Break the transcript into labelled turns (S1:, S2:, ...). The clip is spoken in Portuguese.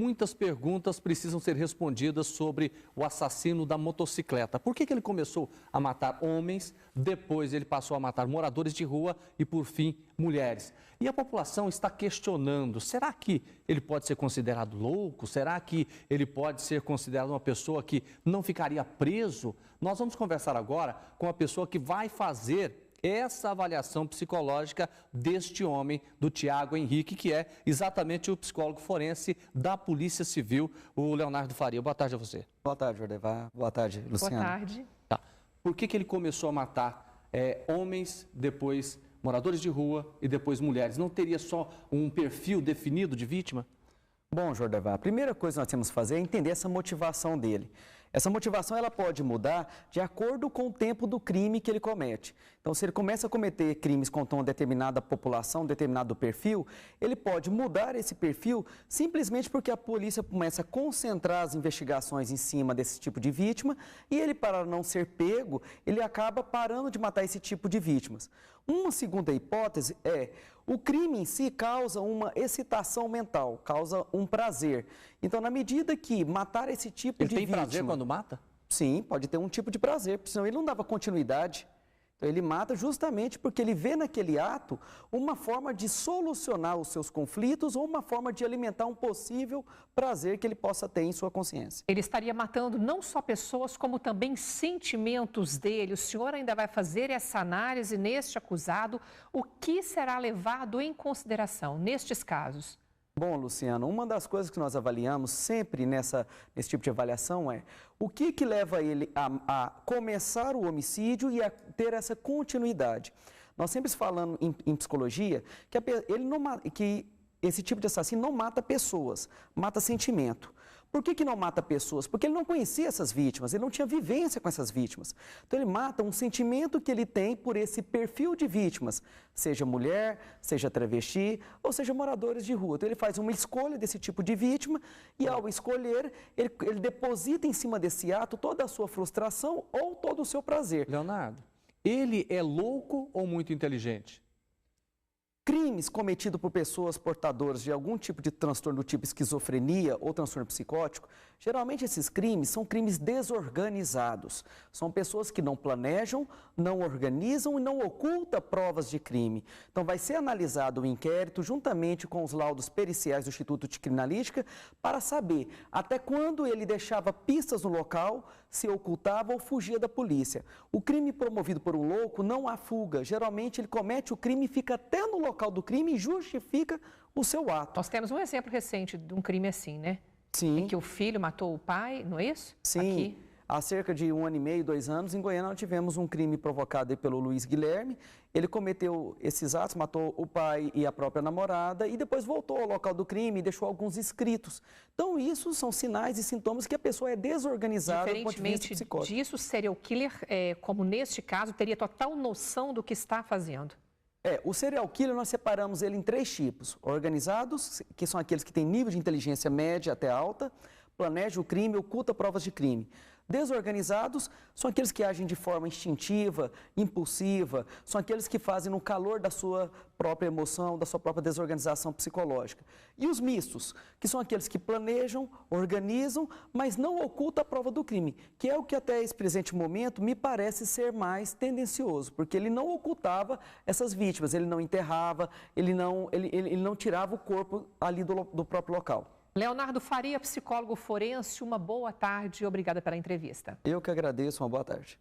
S1: Muitas perguntas precisam ser respondidas sobre o assassino da motocicleta. Por que ele começou a matar homens, depois ele passou a matar moradores de rua e, por fim, mulheres? E a população está questionando, será que ele pode ser considerado louco? Será que ele pode ser considerado uma pessoa que não ficaria preso? Nós vamos conversar agora com a pessoa que vai fazer essa avaliação psicológica deste homem, do Tiago Henrique, que é exatamente o psicólogo forense da Polícia Civil, o Leonardo Faria. Boa tarde a você.
S2: Boa tarde, Jordevar. Boa tarde, Luciana.
S3: Boa tarde.
S1: Tá. Por que ele começou a matar homens, depois moradores de rua e depois mulheres? Não teria só um perfil definido de vítima?
S2: Bom, Jordevar, a primeira coisa que nós temos que fazer é entender essa motivação dele. Essa motivação ela pode mudar de acordo com o tempo do crime que ele comete. Então, se ele começa a cometer crimes contra uma determinada população, um determinado perfil, ele pode mudar esse perfil simplesmente porque a polícia começa a concentrar as investigações em cima desse tipo de vítima e ele, para não ser pego, ele acaba parando de matar esse tipo de vítimas. Uma segunda hipótese é o crime em si causa uma excitação mental, causa um prazer. Então, na medida que matar esse tipo de vítima...
S1: Ele tem prazer quando mata?
S2: Sim, pode ter um tipo de prazer, porque senão ele não dava continuidade. Então, ele mata justamente porque ele vê naquele ato uma forma de solucionar os seus conflitos ou uma forma de alimentar um possível prazer que ele possa ter em sua consciência.
S3: Ele estaria matando não só pessoas, como também sentimentos dele. O senhor ainda vai fazer essa análise neste acusado. O que será levado em consideração nestes casos?
S2: Bom, Luciano, uma das coisas que nós avaliamos sempre nesse tipo de avaliação é o que leva ele a começar o homicídio e a ter essa continuidade. Nós sempre falamos em psicologia que esse tipo de assassino não mata pessoas, mata sentimento. Por que não mata pessoas? Porque ele não conhecia essas vítimas, ele não tinha vivência com essas vítimas. Então ele mata um sentimento que ele tem por esse perfil de vítimas, seja mulher, seja travesti ou seja moradores de rua. Então ele faz uma escolha desse tipo de vítima e ao escolher, ele deposita em cima desse ato toda a sua frustração ou todo o seu prazer.
S1: Leonardo, ele é louco ou muito inteligente?
S2: Crimes cometidos por pessoas portadoras de algum tipo de transtorno do tipo esquizofrenia ou transtorno psicótico, geralmente esses crimes são crimes desorganizados. São pessoas que não planejam, não organizam e não ocultam provas de crime. Então vai ser analisado o inquérito juntamente com os laudos periciais do Instituto de Criminalística para saber até quando ele deixava pistas no local, se ocultava ou fugia da polícia. O crime promovido por um louco não há fuga. Geralmente ele comete o crime e fica até no local do crime e justifica o seu ato.
S3: Nós temos um exemplo recente de um crime assim, né?
S2: Sim.
S3: Em que o filho matou o pai, não é isso?
S2: Sim.
S3: Aqui.
S2: Há cerca de 1 ano e meio, 2 anos, em Goiânia, nós tivemos um crime provocado aí pelo Luiz Guilherme. Ele cometeu esses atos, matou o pai e a própria namorada e depois voltou ao local do crime e deixou alguns escritos. Então, isso são sinais e sintomas que a pessoa é desorganizada do ponto de vista psicótico.
S3: Diferentemente disso, serial killer, como neste caso, teria total noção do que está fazendo.
S2: O serial killer nós separamos ele em 3 tipos. Organizados, que são aqueles que têm nível de inteligência média até alta, planejam o crime, oculta provas de crime. Desorganizados são aqueles que agem de forma instintiva, impulsiva, são aqueles que fazem no calor da sua própria emoção, da sua própria desorganização psicológica. E os mistos, que são aqueles que planejam, organizam, mas não ocultam a prova do crime, que é o que até esse presente momento me parece ser mais tendencioso, porque ele não ocultava essas vítimas, ele não enterrava, ele não tirava o corpo ali do próprio local.
S3: Leonardo Faria, psicólogo forense, uma boa tarde e obrigada pela entrevista.
S2: Eu que agradeço, uma boa tarde.